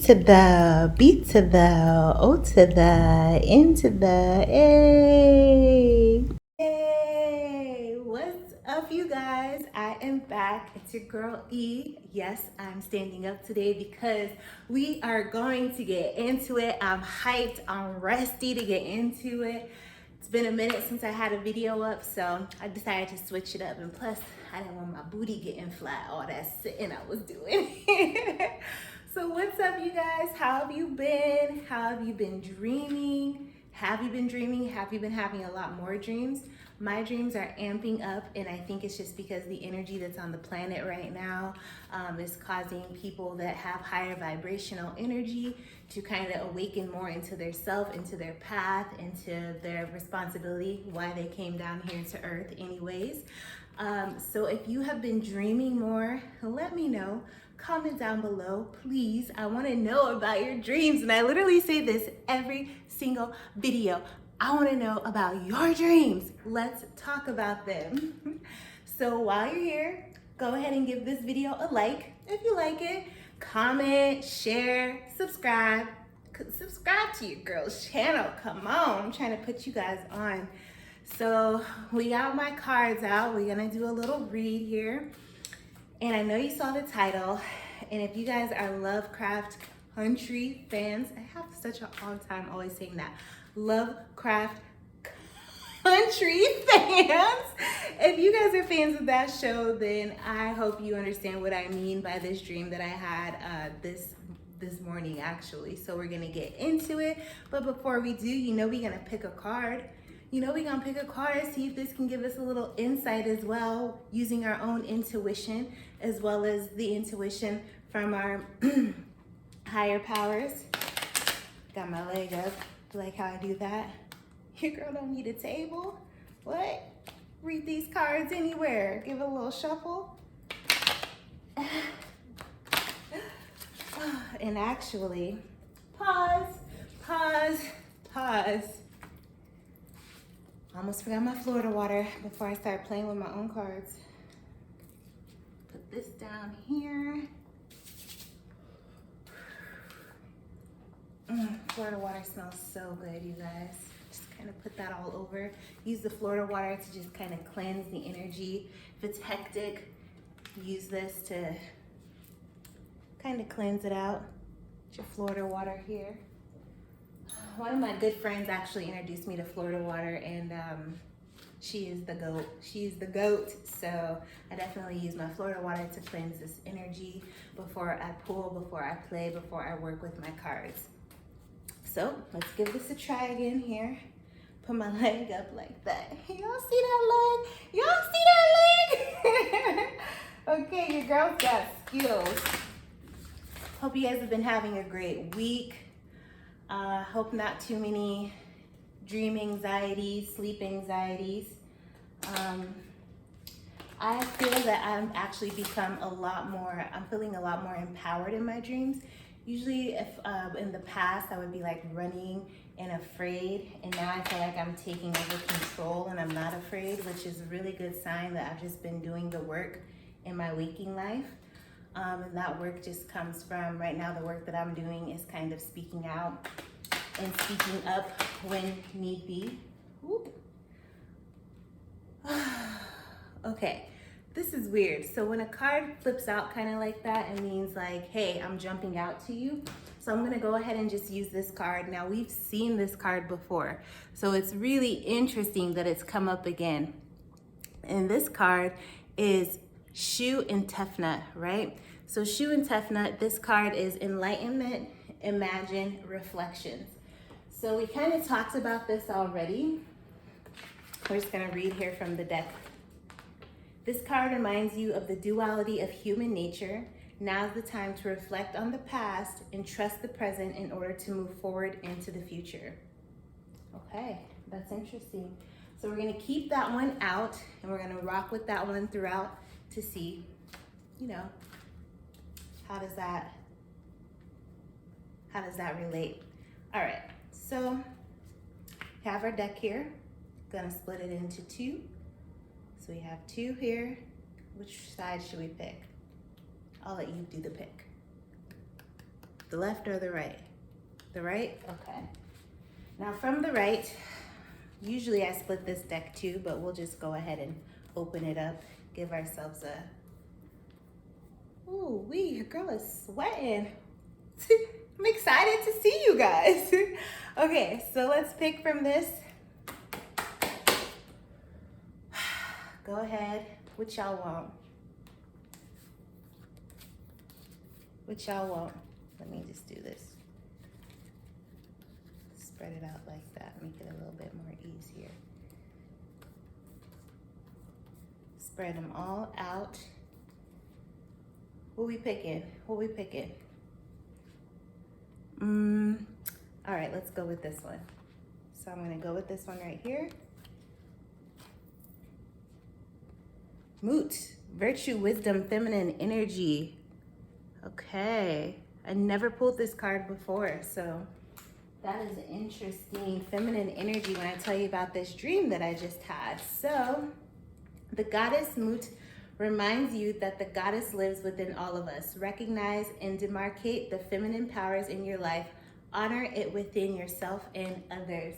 to the B to the O to the N to the A. Hey, what's up, you guys? I am back. It's your girl E. Yes, I'm standing up today because we are going to get into it. I'm hyped, I'm rusty to get into it. It's been a minute since I had a video up, so I decided to switch it up. And plus, I didn't want my booty getting flat, all that sitting I was doing. So what's up, you guys? How have you been? How have you been dreaming? Have you been dreaming? Have you been having a lot more dreams? My dreams are amping up, and I think it's just because the energy that's on the planet right now is causing people that have higher vibrational energy to kind of awaken more into their self, into their path, into their responsibility, why they came down here to earth anyways. So if you have been dreaming more, let me know. Comment down below, please. I want to know about your dreams. And I literally say this every single video. I want to know about your dreams. Let's talk about them. So while you're here, go ahead and give this video a like if you like it. Comment, share, subscribe. Subscribe to your girl's channel. Come on, I'm trying to put you guys on. So we got my cards out. We're gonna do a little read here. And I know you saw the title. And if you guys are LoveCraft Country fans, I have such a hard time always saying that. LoveCraft Country fans. If you guys are fans of that show, then I hope you understand what I mean by this dream that I had this morning, actually. So we're gonna get into it. But before we do, we're gonna pick a card. We're gonna pick a card, see if this can give us a little insight as well, using our own intuition, as well as the intuition from our higher powers. Got my leg up. You like how I do that? Your girl don't need a table. What? Read these cards anywhere. Give it a little shuffle. And actually, pause. Almost forgot my Florida water before I start playing with my own cards. Put this down here. Florida water smells so good, you guys. Just kind of put that all over. Use the Florida water to just kind of cleanse the energy. If it's hectic, use this to kind of cleanse it out. Get your Florida water here. One of my good friends actually introduced me to Florida water, and she is the GOAT. She's the GOAT. So I definitely use my Florida water to cleanse this energy before I pull, before I play, before I work with my cards. So let's give this a try again here. Put my leg up like that. Y'all see that leg? Y'all see that leg? Okay, your girl's got skills. Hope you guys have been having a great week. Hope not too many dream anxieties, sleep anxieties. I feel that I'm actually become I'm feeling a lot more empowered in my dreams. Usually if in the past I would be like running and afraid, and now I feel like I'm taking over control and I'm not afraid, which is a really good sign that I've just been doing the work in my waking life. And that work just comes from, right now the work that I'm doing is kind of speaking out and speaking up when need be. Okay, this is weird. So when a card flips out kind of like that, it means like, hey, I'm jumping out to you. So I'm gonna go ahead and just use this card. Now we've seen this card before, so it's really interesting that it's come up again. And this card is Shoe and Tefnut, right? So Shoe and Tefnut, this card is Enlightenment, Imagine, Reflections. So we kind of talked about this already. We're just gonna read here from the deck. This card reminds you of the duality of human nature. Now's the time to reflect on the past and trust the present in order to move forward into the future. Okay, that's interesting. So we're gonna keep that one out, and we're gonna rock with that one throughout to see, how does that relate? All right, so we have our deck here. Gonna split it into two. So we have two here. Which side should we pick? I'll let you do the pick. The left or the right? The right? Okay. Now from the right, usually I split this deck too, but we'll just go ahead and open it up, give ourselves a, ooh, your girl is sweating. I'm excited to see you guys. Okay, so let's pick from this. Go ahead, what y'all want? What y'all want? Let me just do this. Spread it out like that, make it a little bit more easier. Spread them all out. What we picking? What we picking? All right, let's go with this one. So I'm gonna go with this one right here. Moot, virtue, wisdom, feminine energy. Okay, I never pulled this card before, so that is interesting. Feminine energy when I tell you about this dream that I just had. So the goddess Moot reminds you that the goddess lives within all of us. Recognize and demarcate the feminine powers in your life. Honor it within yourself and others.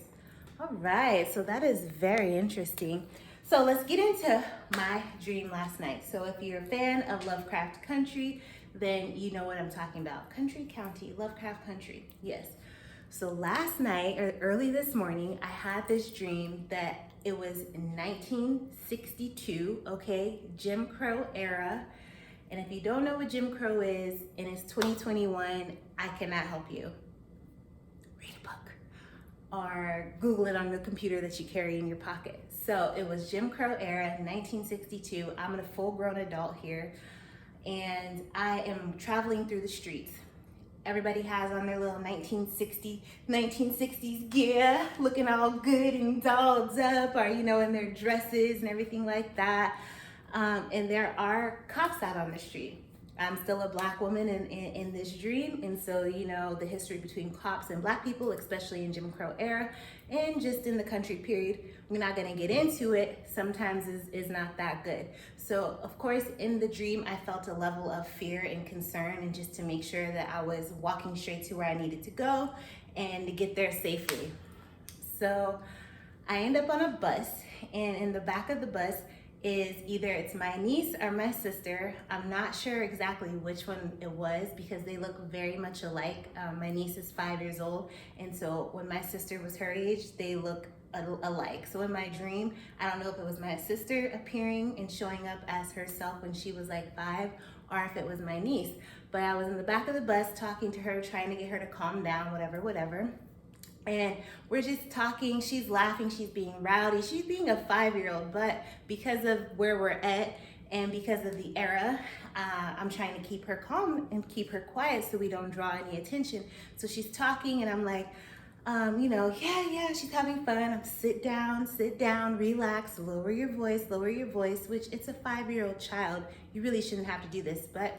All right, so that is very interesting. So let's get into my dream last night. So if you're a fan of LoveCraft Country, then you know what I'm talking about. Country, county, LoveCraft Country, yes. So last night, or early this morning, I had this dream that it was in 1962, okay, Jim Crow era. And if you don't know what Jim Crow is, and it's 2021, I cannot help you. Read a book or Google it on the computer that you carry in your pocket. So it was Jim Crow era, 1962. I'm a full-grown adult here, and I am traveling through the streets. Everybody has on their little 1960s gear, looking all good and dolled up, or in their dresses and everything like that. And there are cops out on the street. I'm still a black woman in this dream, and so the history between cops and black people, especially in Jim Crow era, and just in the country period, we're not gonna get into it, sometimes is not that good. So of course in the dream I felt a level of fear and concern, and just to make sure that I was walking straight to where I needed to go and to get there safely. So I end up on a bus, and in the back of the bus is either it's my niece or my sister. I'm not sure exactly which one it was because they look very much alike. My niece is 5 years old, and so when my sister was her age, they look alike. So in my dream, I don't know if it was my sister appearing and showing up as herself when she was like 5, or if it was my niece. But I was in the back of the bus talking to her, trying to get her to calm down, whatever. And we're just talking, she's laughing, she's being rowdy, she's being a 5-year-old, but because of where we're at and because of the era, I'm trying to keep her calm and keep her quiet so we don't draw any attention. So she's talking and I'm like, yeah, she's having fun. I'm sit down, relax, lower your voice, which it's a 5-year-old child. You really shouldn't have to do this, but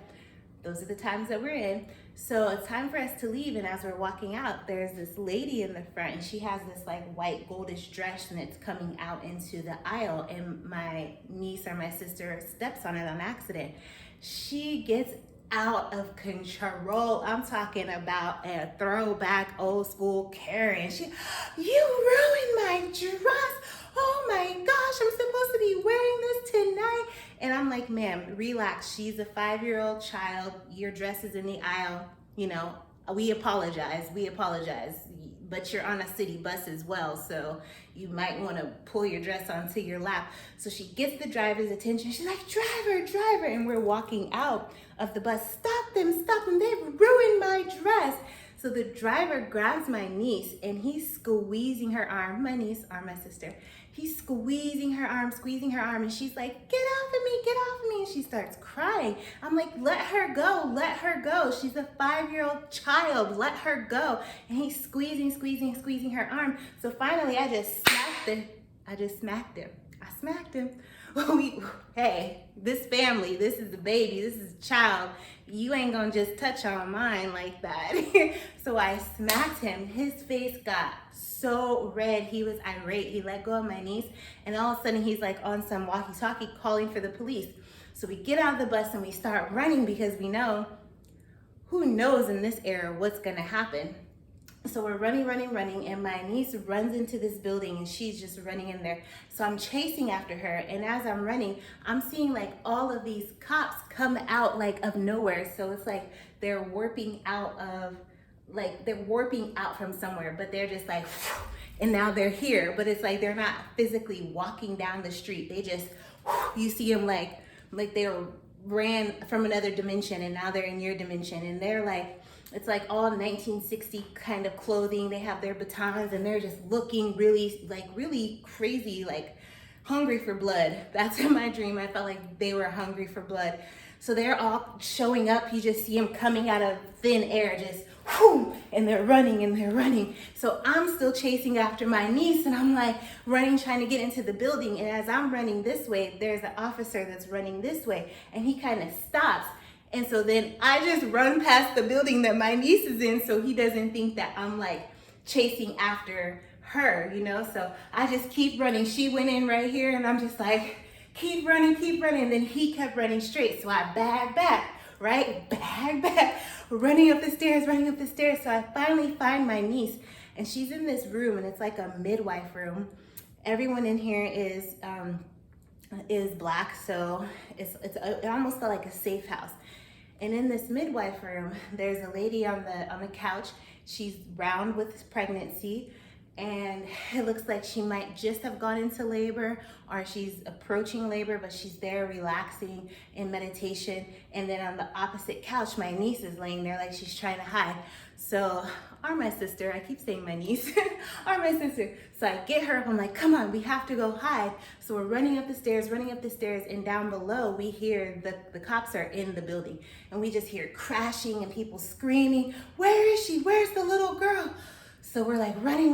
those are the times that we're in. So it's time for us to leave, and as we're walking out, there's this lady in the front, and she has this like white goldish dress, and it's coming out into the aisle, and my niece or my sister steps on it on accident. She gets out of control. I'm talking about a throwback old school Karen. You ruined my dress. Oh my gosh, I'm supposed to be wearing this tonight. And I'm like, ma'am, relax. She's a 5-year-old child. Your dress is in the aisle. We apologize. But you're on a city bus as well, so you might want to pull your dress onto your lap. So she gets the driver's attention. She's like, driver, and we're walking out of the bus. Stop them, they've ruined my dress. So the driver grabs my niece and he's squeezing her arm, my niece or my sister. He's squeezing her arm, and she's like, get off of me, and she starts crying. I'm like, let her go. She's a 5-year-old child, let her go. And he's squeezing her arm. So finally I just smacked him. Hey, this family, this is the baby, this is a child. You ain't gonna just touch on mine like that. So I smacked him. His face got so red. He was irate. He let go of my niece, and all of a sudden he's like on some walkie-talkie calling for the police. So we get out of the bus and we start running because we know who knows in this era what's gonna happen. So we're running, and my niece runs into this building and she's just running in there. So I'm chasing after her, and as I'm running, I'm seeing like all of these cops come out like of nowhere. So it's like they're warping out from somewhere, but they're just like, and now they're here, but it's like they're not physically walking down the street. They just, you see them like they ran from another dimension and now they're in your dimension, and they're like, it's like all 1960 kind of clothing. They have their batons and they're just looking really crazy, like hungry for blood. That's in my dream. I felt like they were hungry for blood. So they're all showing up. You just see them coming out of thin air, just whoo, and they're running. So I'm still chasing after my niece, and I'm like running, trying to get into the building. And as I'm running this way, there's an officer that's running this way, and he kind of stops. And so then I just run past the building that my niece is in, so he doesn't think that I'm like chasing after her, you know? So I just keep running. She went in right here, and I'm just like, keep running. And then he kept running straight. So I bag back, right? Bag back, running up the stairs. So I finally find my niece, and she's in this room, and it's like a midwife room. Everyone in here is black, so it almost felt like a safe house. And in this midwife room, there's a lady on the couch. She's round with pregnancy, and it looks like she might just have gone into labor, or she's approaching labor, but she's there relaxing in meditation. And then on the opposite couch, my niece is laying there like she's trying to hide. So, or my sister, I keep saying my niece, or my sister. So I get her up, I'm like, come on, we have to go hide. So we're running up the stairs, and down below, we hear the cops are in the building. And we just hear crashing and people screaming, where is she? Where's the little girl? So we're like running.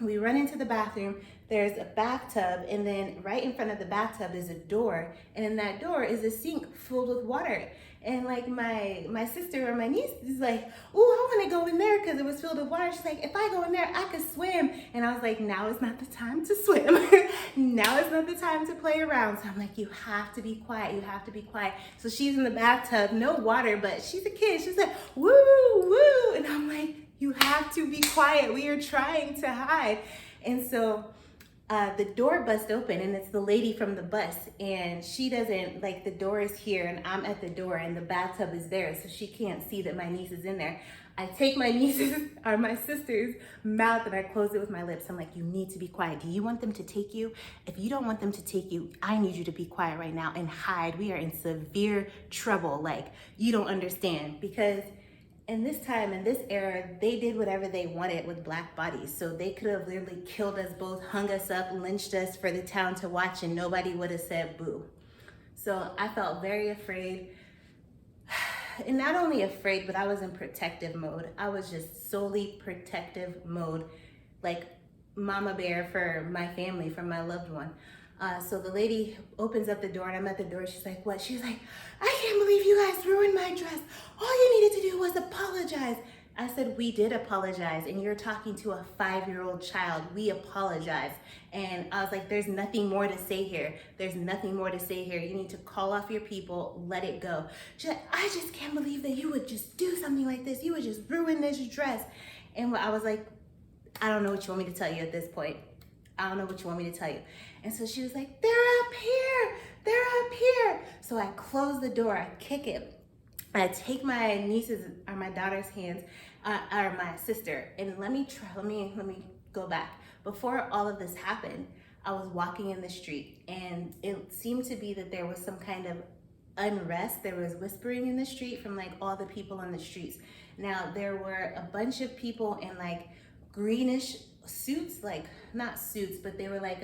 We run into the bathroom. There's a bathtub, and then right in front of the bathtub is a door. And in that door is a sink filled with water. And like my sister or my niece is like, oh, I want to go in there because it was filled with water. She's like, if I go in there, I could swim. And I was like, now is not the time to swim. Now is not the time to play around. So I'm like, you have to be quiet. So she's in the bathtub, no water, but she's a kid. She's like, woo. And I'm like, you have to be quiet. We are trying to hide. And so the door busts open, and it's the lady from the bus, and she doesn't, like, the door is here and I'm at the door and the bathtub is there, so she can't see that my niece is in there. I take my niece's or my sister's mouth and I close it with my lips. I'm like, you need to be quiet. Do you want them to take you? If you don't want them to take you, I need you to be quiet right now and hide. We are in severe trouble. Like, you don't understand, because in this time, in this era, they did whatever they wanted with black bodies. So they could have literally killed us both, hung us up, lynched us for the town to watch, and nobody would have said boo. So I felt very afraid. And not only afraid, but I was in protective mode. I was just solely protective mode, like mama bear for my family, for my loved one. So the lady opens up the door, and I'm at the door. She's like, what? She's like, I can't believe you guys ruined my dress. All you needed to do was apologize. I said, we did apologize, and you're talking to a 5-year-old child. We apologize. And I was like, there's nothing more to say here. You need to call off your people, let it go. She's like, I just can't believe that you would just do something like this. You would just ruin this dress. And I was like, I don't know what you want me to tell you at this point. And so she was like, they're up here. So I close the door, I kick it. I take my niece's or my daughter's hands, or my sister, and let me go back. Before all of this happened, I was walking in the street, and it seemed to be that there was some kind of unrest. There was whispering in the street from like all the people on the streets. Now there were a bunch of people in like greenish suits, like not suits, but they were like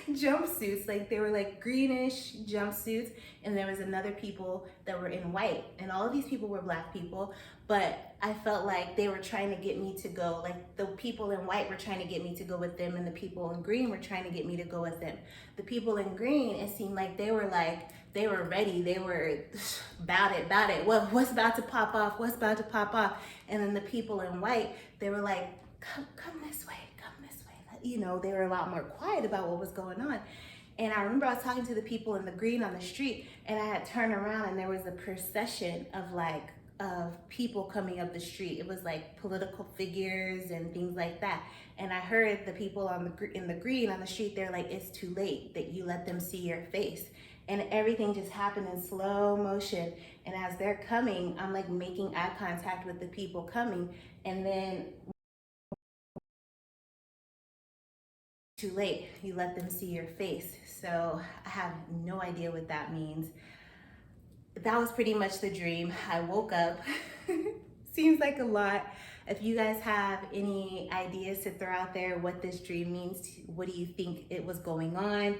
jumpsuits, like they were like greenish jumpsuits, and there was another people that were in white, and all of these people were black people, but I felt like they were trying to get me to go, like the people in white were trying to get me to go with them, and the people in green were trying to get me to go with them. The people in green, it seemed like they were ready, they were about it, what's about to pop off, and then the people in white, they were like, come this way. You know, they were a lot more quiet about what was going on. And I remember I was talking to the people in the green on the street, and I had turned around and there was a procession of people coming up the street. It was like political figures and things like that. And I heard the people in the green on the street, they're like, it's too late that you let them see your face. And everything just happened in slow motion. And as they're coming, I'm like making eye contact with the people coming. And then too late, you let them see your face. So I have no idea what that means. That was pretty much the dream. I woke up. Seems like a lot. If you guys have any ideas to throw out there what this dream means, what do you think it was going on?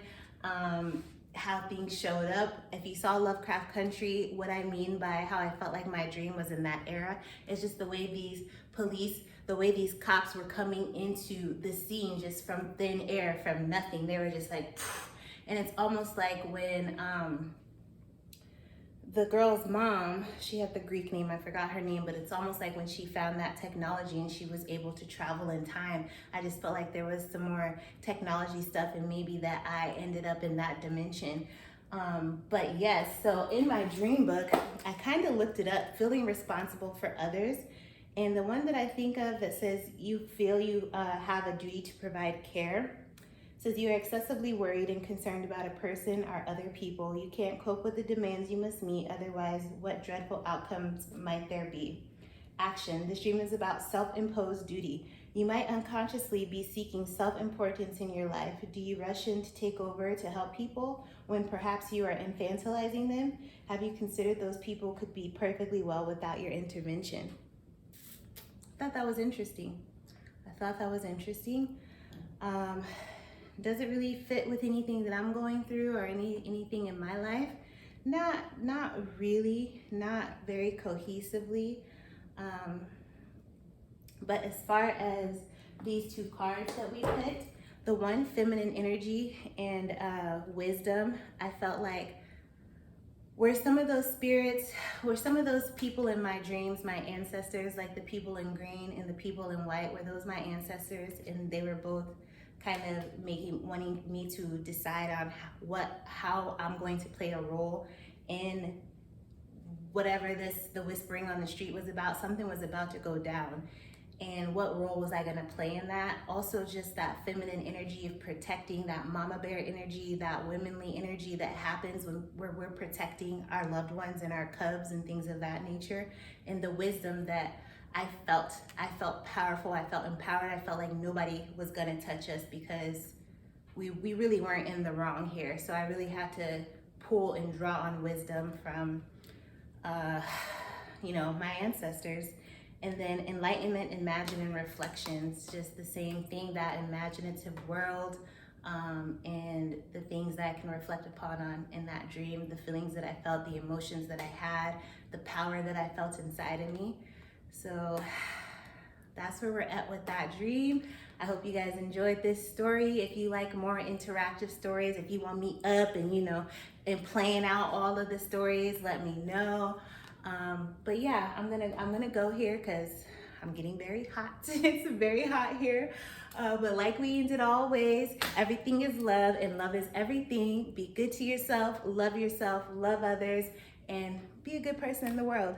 How things showed up. If you saw LoveCraft Country, what I mean by how I felt like my dream was in that era is just the way these cops were coming into the scene just from thin air, from nothing. They were just like, and it's almost like when the girl's mom, she had the Greek name, I forgot her name, but it's almost like when she found that technology and she was able to travel in time. I just felt like there was some more technology stuff and maybe that I ended up in that dimension. But yes, so in my dream book, I kind of looked it up, feeling responsible for others. And the one that I think of that says you feel you have a duty to provide care, says you are excessively worried and concerned about a person or other people. You can't cope with the demands you must meet, otherwise what dreadful outcomes might there be? Action. This dream is about self-imposed duty. You might unconsciously be seeking self-importance in your life. Do you rush in to take over to help people when perhaps you are infantilizing them? Have you considered those people could be perfectly well without your intervention? I thought that was interesting. Does it really fit with anything that I'm going through or anything in my life? Not really, not very cohesively. But as far as these two cards that we picked, the one, feminine energy and wisdom, I felt like were some of those spirits, were some of those people in my dreams, my ancestors, like the people in green and the people in white, were those my ancestors? And they were both kind of wanting me to decide on how I'm going to play a role in whatever the whispering on the street was about. Something was about to go down. And what role was I gonna play in that? Also just that feminine energy of protecting, that mama bear energy, that womanly energy that happens when we're protecting our loved ones and our cubs and things of that nature. And the wisdom that I felt powerful, I felt empowered, I felt like nobody was gonna touch us because we really weren't in the wrong here. So I really had to pull and draw on wisdom from my ancestors. And then enlightenment, imagine, and reflections, just the same thing, that imaginative world, and the things that I can reflect upon in that dream, the feelings that I felt, the emotions that I had, the power that I felt inside of me. So that's where we're at with that dream. I hope you guys enjoyed this story. If you like more interactive stories, if you want me up and playing out all of the stories, let me know. But yeah, I'm gonna go here because I'm getting very hot. It's very hot here. But like we ended always, everything is love and love is everything. Be good to yourself, love others, and be a good person in the world.